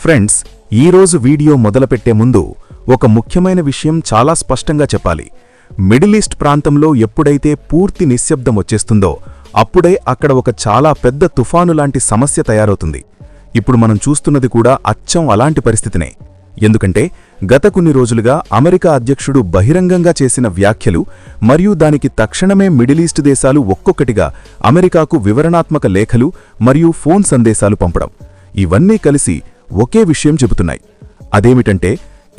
Friends, ఈరోజు video మొదలుపెట్టే ముందు ఒక ముఖ్యమైన విషయం చాలా స్పష్టంగా చెప్పాలి. మిడిల్ ఈస్ట్ ప్రాంతంలో ఎప్పుడైతే పూర్తి నిశ్శబ్దం వచ్చేస్తుందో అప్పుడే అక్కడ ఒక చాలా పెద్ద తుఫాను లాంటి సమస్య తయారవుతుంది. ఇప్పుడు మనం చూస్తున్నది కూడా అచ్చం అలాంటి పరిస్థితినే. ఎందుకంటే గత కొన్ని రోజులుగా అమెరికా అధ్యక్షుడు బహిరంగంగా చేసిన వ్యాఖ్యలు మరియు దానికి తక్షణమే మిడిల్ ఈస్ట్ దేశాలు ఒక్కొక్కటిగా అమెరికాకు వివరణాత్మక లేఖలు మరియు ఫోన్ సందేశాలు పంపడం, ఇవన్నీ కలిసి ఒకే విషయం చెబుతున్నాయి. అదేమిటంటే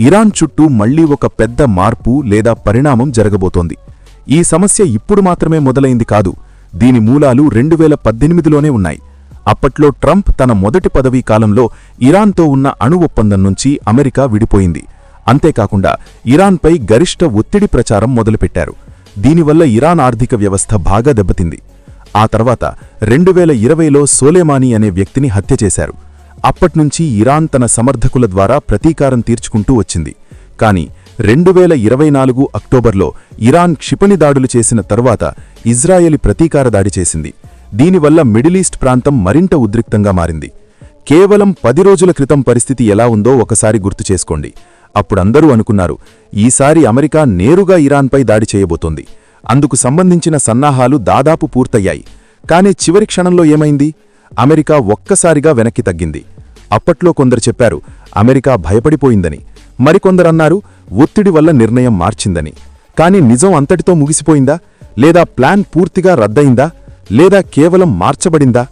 ఇరాన్ చుట్టూ మళ్లీ ఒక పెద్ద మార్పు లేదా పరిణామం జరగబోతోంది. ఈ సమస్య ఇప్పుడు మాత్రమే మొదలైంది కాదు, దీని మూలాలు 2018లోనే ఉన్నాయి. అప్పట్లో ట్రంప్ తన మొదటి పదవీ కాలంలో ఇరాన్తో ఉన్న అణు ఒప్పందం నుంచి అమెరికా విడిపోయింది. అంతేకాకుండా ఇరాన్పై గరిష్ట ఒత్తిడి ప్రచారం మొదలుపెట్టారు. దీనివల్ల ఇరాన్ ఆర్థిక వ్యవస్థ బాగా దెబ్బతింది. ఆ తర్వాత 2020లో సోలేమానీ అనే వ్యక్తిని హత్య చేశారు. అప్పట్నుంచి ఇరాన్ తన సమర్థకుల ద్వారా ప్రతీకారం తీర్చుకుంటూ వచ్చింది. కాని 2024 అక్టోబర్లో ఇరాన్ క్షిపణి దాడులు చేసిన తరువాత ఇజ్రాయెలి ప్రతీకార దాడి చేసింది. దీనివల్ల మిడిల్ ఈస్ట్ ప్రాంతం మరింత ఉద్రిక్తంగా మారింది. కేవలం 10 రోజుల క్రితం పరిస్థితి ఎలా ఉందో ఒకసారి గుర్తు చేసుకోండి. అప్పుడందరూ అనుకున్నారు, ఈసారి అమెరికా నేరుగా ఇరాన్పై దాడి చేయబోతోంది. అందుకు సంబంధించిన సన్నాహాలు దాదాపు పూర్తయ్యాయి. కాని చివరి క్షణంలో ఏమైంది? అమెరికా ఒక్కసారిగా వెనక్కి తగ్గింది. అప్పట్లో కొందరు చెప్పారు అమెరికా భయపడిపోయిందని, మరికొందరన్నారు ఒత్తిడి వల్ల నిర్ణయం మార్చిందని. కాని నిజం అంతటితో ముగిసిపోయిందా? లేదా ప్లాన్ పూర్తిగా రద్దయిందా? లేదా కేవలం మార్చబడిందా?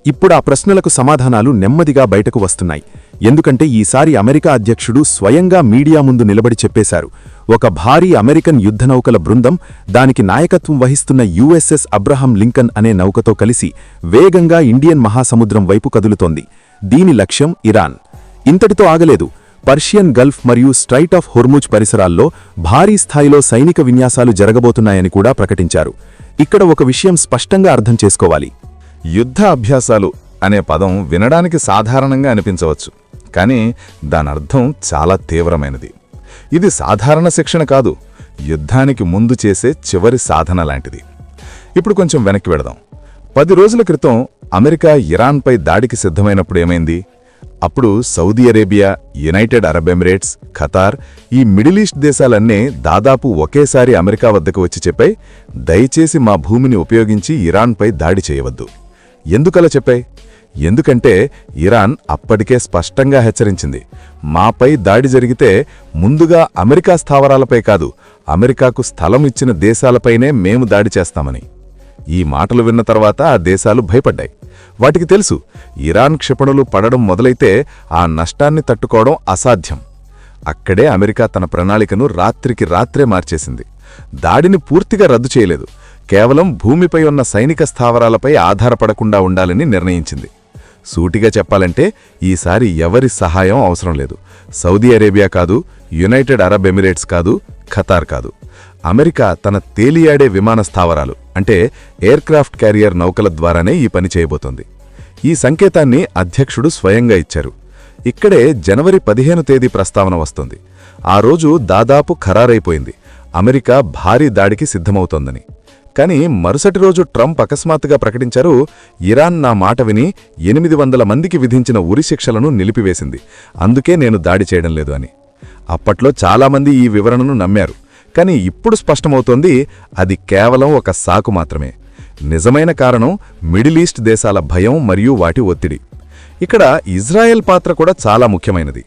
ఇప్పుడు ఆ ప్రశ్నలకు సమాధానాలు నెమ్మదిగా బయటకు వస్తున్నాయి. ఎందుకంటే ఈసారి అమెరికా అధ్యక్షుడు స్వయంగా మీడియా ముందు నిలబడి చెప్పేశారు, ఒక భారీ అమెరికన్ యుద్ధనౌకల బృందం దానికి నాయకత్వం వహిస్తున్న యుఎస్ఎస్ అబ్రహం లింకన్ అనే నౌకతో కలిసి వేగంగా ఇండియన్ మహాసముద్రం వైపు కదులుతోంది. దీని లక్ష్యం ఇరాన్. ఇంతటితో ఆగలేదు. పర్షియన్ గల్ఫ్ మరియు స్ట్రైట్ ఆఫ్ హోర్ముజ్ పరిసరాల్లో భారీ స్థాయిలో సైనిక విన్యాసాలు జరగబోతున్నాయని కూడా ప్రకటించారు. ఇక్కడ ఒక విషయం స్పష్టంగా అర్థం చేసుకోవాలి. యుద్ధ అభ్యాసాలు అనే పదం వినడానికి సాధారణంగా అనిపించవచ్చు, కానీ దానర్థం చాలా తీవ్రమైనది. ఇది సాధారణ శిక్షణ కాదు, యుద్ధానికి ముందు చేసే చివరి సాధన లాంటిది. ఇప్పుడు కొంచెం వెనక్కి వెడదాం. 10 రోజుల క్రితం అమెరికా ఇరాన్పై దాడికి సిద్ధమైనప్పుడు ఏమైంది? అప్పుడు Saudi Arabia, United Arab Emirates, Qatar, ఈ మిడిల్ ఈస్ట్ దేశాలన్నీ దాదాపు ఒకేసారి అమెరికా వద్దకు వచ్చి చెప్పాయి, దయచేసి మా భూమిని ఉపయోగించి ఇరాన్పై దాడి చేయవద్దు. ఎందుకలా చెప్పాయి? ఎందుకంటే ఇరాన్ అప్పటికే స్పష్టంగా హెచ్చరించింది, మాపై దాడి జరిగితే ముందుగా అమెరికా స్థావరాలపై కాదు, అమెరికాకు స్థలం ఇచ్చిన దేశాలపైనే మేము దాడి చేస్తామని. ఈ మాటలు విన్న తర్వాత ఆ దేశాలు భయపడ్డాయి. వాటికి తెలుసు, ఇరాన్ క్షిపణులు పడడం మొదలైతే ఆ నష్టాన్ని తట్టుకోవడం అసాధ్యం. అక్కడే అమెరికా తన ప్రణాళికను రాత్రికి రాత్రే మార్చేసింది. దాడిని పూర్తిగా రద్దు చేయలేదు, కేవలం భూమిపై ఉన్న సైనిక స్థావరాలపై ఆధారపడకుండా ఉండాలని నిర్ణయించింది. సూటిగా చెప్పాలంటే ఈసారి ఎవరి సహాయం అవసరం లేదు. సౌదీ అరేబియా కాదు, యునైటెడ్ అరబ్ ఎమిరేట్స్ కాదు, ఖతార్ కాదు, అమెరికా తన తేలియాడే విమాన స్థావరాలు అంటే ఎయిర్క్రాఫ్ట్ క్యారియర్ నౌకల ద్వారానే ఈ పని చేయబోతోంది. ఈ సంకేతాన్ని అధ్యక్షుడు స్వయంగా ఇచ్చారు. ఇక్కడే జనవరి 15 తేదీ ప్రస్తావన వస్తుంది. ఆ రోజు దాదాపు ఖరారైపోయింది, అమెరికా భారీ దాడికి సిద్ధమవుతోందని. కాని మరుసటి రోజు ట్రంప్ అకస్మాత్తుగా ప్రకటించారు, ఇరాన్ నా మాట విని 800 మందికి విధించిన ఉరిశిక్షలను నిలిపివేసింది, అందుకే నేను దాడి చేయడం లేదు అని. అప్పట్లో చాలామంది ఈ వివరణను నమ్మారు. కాని ఇప్పుడు స్పష్టమవుతోంది, అది కేవలం ఒక సాకు మాత్రమే. నిజమైన కారణం మిడిల్ ఈస్ట్ దేశాల భయం మరియు వాటి ఒత్తిడి. ఇక్కడ ఇజ్రాయెల్ పాత్ర కూడా చాలా ముఖ్యమైనది.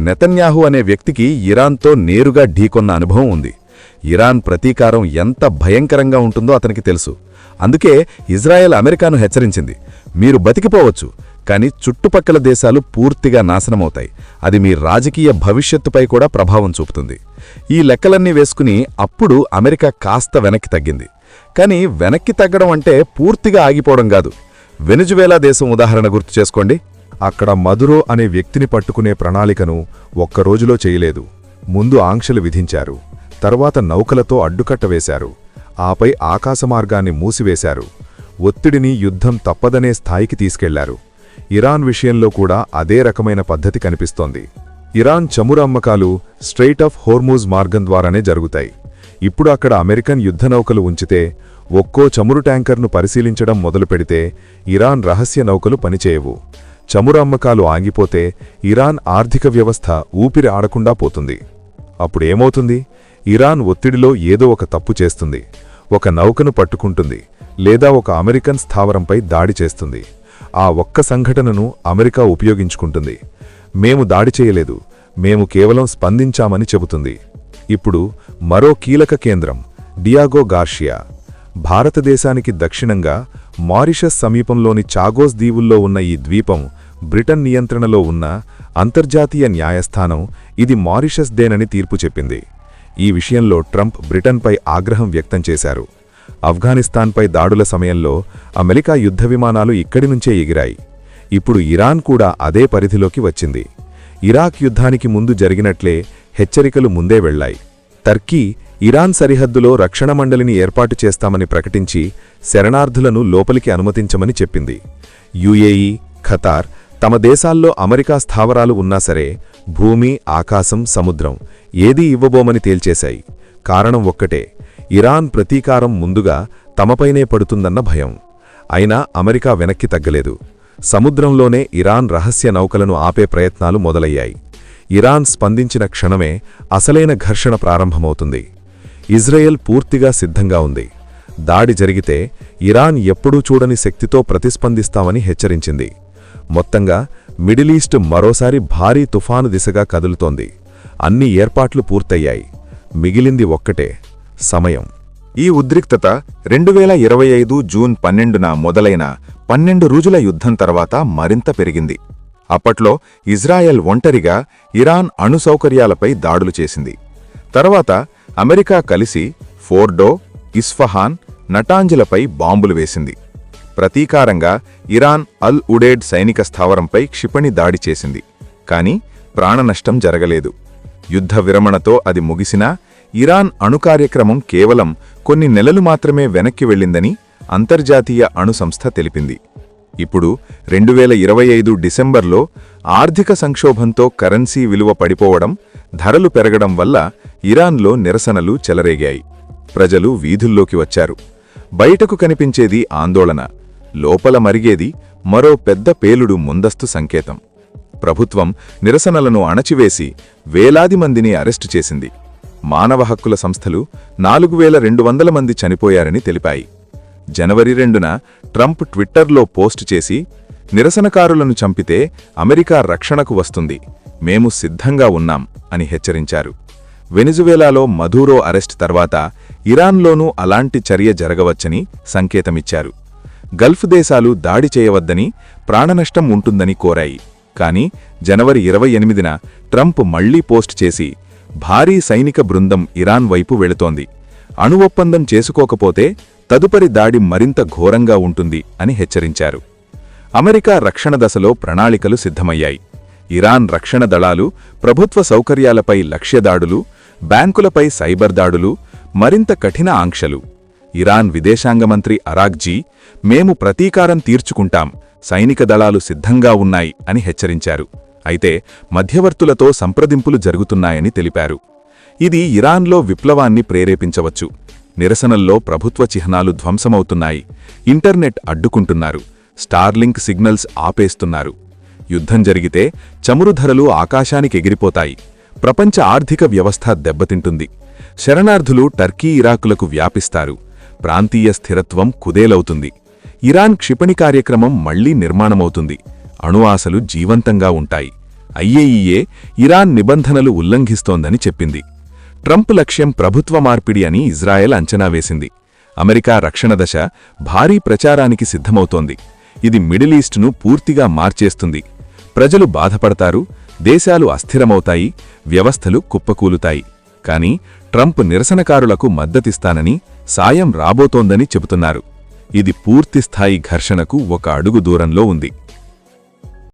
నెతన్యాహు అనే వ్యక్తికి ఇరాన్తో నేరుగా ఢీకొన్న అనుభవం ఉంది. ఇరాన్ ప్రతీకారం ఎంత భయంకరంగా ఉంటుందో అతనికి తెలుసు. అందుకే ఇజ్రాయెల్ అమెరికాను హెచ్చరించింది, మీరు బతికిపోవచ్చు, కానీ చుట్టుపక్కల దేశాలు పూర్తిగా నాశనమవుతాయి. అది మీ రాజకీయ భవిష్యత్తుపై కూడా ప్రభావం చూపుతుంది. ఈ లెక్కలన్నీ వేసుకుని అప్పుడు అమెరికా కాస్త వెనక్కి తగ్గింది. కానీ వెనక్కి తగ్గడం అంటే పూర్తిగా ఆగిపోవడం కాదు. వెనిజువేలా దేశం ఉదాహరణ గుర్తు చేసుకోండి. అక్కడ మదురో అనే వ్యక్తిని పట్టుకునే ప్రణాళికను ఒక్కరోజులో చేయలేదు. ముందు ఆంక్షలు విధించారు, తర్వాత నౌకలతో అడ్డుకట్ట వేశారు, ఆపై ఆకాశమార్గాన్ని మూసివేశారు. ఒత్తిడిని యుద్ధం తప్పదనే స్థాయికి తీసుకెళ్లారు. ఇరాన్ విషయంలో కూడా అదే రకమైన పద్ధతి కనిపిస్తోంది. ఇరాన్ చమురు అమ్మకాలు స్ట్రెయిట్ ఆఫ్ హోర్ముజ్ మార్గం ద్వారానే జరుగుతాయి. ఇప్పుడు అక్కడ అమెరికన్ యుద్ధనౌకలు ఉంచితే, ఒక్కో చమురు ట్యాంకర్ను పరిశీలించడం మొదలుపెడితే ఇరాన్ రహస్య నౌకలు పనిచేయవు. చమురు అమ్మకాలు ఆగిపోతే ఇరాన్ ఆర్థిక వ్యవస్థ ఊపిరి ఆడకుండా పోతుంది. అప్పుడేమవుతుంది? ఇరాన్ ఒత్తిడిలో ఏదో ఒక తప్పు చేస్తుంది. ఒక నౌకను పట్టుకుంటుంది, లేదా ఒక అమెరికన్ స్థావరంపై దాడి చేస్తుంది. ఆ ఒక్క సంఘటనను అమెరికా ఉపయోగించుకుంటుంది. మేము దాడి చేయలేదు, మేము కేవలం స్పందించామని చెబుతుంది. ఇప్పుడు మరో కీలక కేంద్రం డియాగో గార్షియా. భారతదేశానికి దక్షిణంగా మారిషస్ సమీపంలోని చాగోస్ దీవుల్లో ఉన్న ఈ ద్వీపం బ్రిటన్ నియంత్రణలో ఉన్న అంతర్జాతీయ న్యాయస్థానం ఇది మారిషస్ దేనని తీర్పు చెప్పింది. ఈ విషయంలో ట్రంప్ బ్రిటన్పై ఆగ్రహం వ్యక్తం చేశారు. ఆఫ్ఘనిస్తాన్పై దాడుల సమయంలో అమెరికా యుద్ధ విమానాలు ఇక్కడి నుంచే ఎగిరాయి. ఇప్పుడు ఇరాన్ కూడా అదే పరిధిలోకి వచ్చింది. ఇరాక్ యుద్ధానికి ముందు జరిగినట్లే హెచ్చరికలు ముందే వెళ్లాయి. టర్కీ ఇరాన్ సరిహద్దులో రక్షణ మండలిని ఏర్పాటు చేస్తామని ప్రకటించి శరణార్థులను లోపలికి అనుమతించమని చెప్పింది. యుఏఈ, ఖతార్ తమ దేశాల్లో అమెరికా స్థావరాలు ఉన్నా సరే భూమి, ఆకాశం, సముద్రం ఏదీ ఇవ్వబోమని తేల్చేశాయి. కారణం ఒక్కటే, ఇరాన్ ప్రతీకారం ముందుగా తమపైనే పడుతుందన్న భయం. అయినా అమెరికా వెనక్కి తగ్గలేదు. సముద్రంలోనే ఇరాన్ రహస్య నౌకలను ఆపే ప్రయత్నాలు మొదలయ్యాయి. ఇరాన్ స్పందించిన క్షణమే అసలైన ఘర్షణ ప్రారంభమవుతుంది. ఇజ్రాయెల్ పూర్తిగా సిద్ధంగా ఉంది. దాడి జరిగితే ఇరాన్ ఎప్పుడూ చూడని శక్తితో ప్రతిస్పందిస్తామని హెచ్చరించింది. మొత్తంగా మిడిలీస్ట్ మరోసారి భారీ తుఫాను దిశగా కదులుతోంది. అన్ని ఏర్పాట్లు పూర్తయ్యాయి. మిగిలింది ఒక్కటే, సమయం. ఈ ఉద్రిక్తత 2025 జూన్ 12న మొదలైన 12 రోజుల యుద్ధం తర్వాత మరింత పెరిగింది. అప్పట్లో ఇజ్రాయెల్ ఒంటరిగా ఇరాన్ అణు సౌకర్యాలపై దాడులు చేసింది. తర్వాత అమెరికా కలిసి ఫోర్డో, ఇస్ఫహాన్, నటాంజ్లపై బాంబులు వేసింది. ప్రతీకారంగా ఇరాన్ అల్ ఉడేడ్ సైనిక స్థావరంపై క్షిపణి దాడి చేసింది. కాని ప్రాణనష్టం జరగలేదు. యుద్ధ విరమణతో అది ముగిసినా ఇరాన్ అణు కార్యక్రమం కేవలం కొన్ని నెలలు మాత్రమే వెనక్కి వెళ్ళిందని అంతర్జాతీయ అణు సంస్థ తెలిపింది. ఇప్పుడు 2025 డిసెంబర్లో ఆర్థిక సంక్షోభంతో కరెన్సీ విలువ పడిపోవడం, ధరలు పెరగడం వల్ల ఇరాన్లో నిరసనలు చెలరేగాయి. ప్రజలు వీధుల్లోకి వచ్చారు. బయటకు కనిపించేది ఆందోళన, లోపల మరిగేది మరో పెద్ద పేలుడు ముందస్తు సంకేతం. ప్రభుత్వం నిరసనలను అణచివేసి వేలాది మందిని అరెస్టు చేసింది. మానవ హక్కుల సంస్థలు 4200 మంది చనిపోయారని తెలిపాయి. జనవరి 2న ట్రంప్ ట్విట్టర్లో పోస్టు చేసి, నిరసనకారులను చంపితే అమెరికా రక్షణకు వస్తుంది, మేము సిద్ధంగా ఉన్నాం అని హెచ్చరించారు. వెనిజువేలాలో మదూరో అరెస్ట్ తర్వాత ఇరాన్లోనూ అలాంటి చర్య జరగవచ్చని సంకేతమిచ్చారు. గల్ఫ్ దేశాలు దాడి చేయవద్దని, ప్రాణనష్టం ఉంటుందని కోరాయి. కానీ జనవరి 28న ట్రంప్ మళ్లీ పోస్ట్ చేసి, భారీ సైనిక బృందం ఇరాన్ వైపు వెళుతోంది, అణు ఒప్పందం చేసుకోకపోతే తదుపరి దాడి మరింత ఘోరంగా ఉంటుంది అని హెచ్చరించారు. అమెరికా రక్షణ దశలో ప్రణాళికలు సిద్ధమయ్యాయి. ఇరాన్ రక్షణ దళాలు ప్రభుత్వ సౌకర్యాలపై లక్ష్యదాడులు, బ్యాంకులపై సైబర్ దాడులు, మరింత కఠిన ఆంక్షలు. ఇరాన్ విదేశాంగ మంత్రి అరాగ్జీ, మేము ప్రతీకారం తీర్చుకుంటాం, సైనిక దళాలు సిద్ధంగా ఉన్నాయి అని హెచ్చరించారు. అయితే మధ్యవర్తులతో సంప్రదింపులు జరుగుతున్నాయని తెలిపారు. ఇది ఇరాన్లో విప్లవాన్ని ప్రేరేపించవచ్చు. నిరసనల్లో ప్రభుత్వ చిహ్నాలు ధ్వంసమవుతున్నాయి, ఇంటర్నెట్ అడ్డుకుంటున్నారు, స్టార్లింక్ సిగ్నల్స్ ఆపేస్తున్నారు. యుద్ధం జరిగితే చమురు ధరలు ఆకాశానికి ఎగిరిపోతాయి, ప్రపంచ ఆర్థిక వ్యవస్థ దెబ్బతింటుంది, శరణార్థులు టర్కీ, ఇరాకులకు వ్యాపిస్తారు, ప్రాంతీయ స్థిరత్వం కుదేలవుతుంది, ఇరాన్ క్షిపణి కార్యక్రమం మళ్లీ నిర్మాణమవుతుంది, అణు ఆశలు జీవంతంగా ఉంటాయి. ఐఏఈఏ ఇరాన్ నిబంధనలు ఉల్లంఘిస్తోందని చెప్పింది. ట్రంప్ లక్ష్యం ప్రభుత్వ మార్పిడి అని ఇజ్రాయెల్ అంచనా వేసింది. అమెరికా రక్షణ దశ భారీ ప్రచారానికి సిద్ధమవుతోంది. ఇది మిడిల్ ఈస్ట్ను పూర్తిగా మార్చేస్తుంది. ప్రజలు బాధపడతారు, దేశాలు అస్థిరమవుతాయి, వ్యవస్థలు కుప్పకూలుతాయి. కాని ట్రంప్ నిరసనకారులకు మద్దతిస్తానని, సాయం రాబోతోందని చెబుతున్నారు. ఇది పూర్తిస్థాయి ఘర్షణకు ఒక అడుగు దూరంలో ఉంది.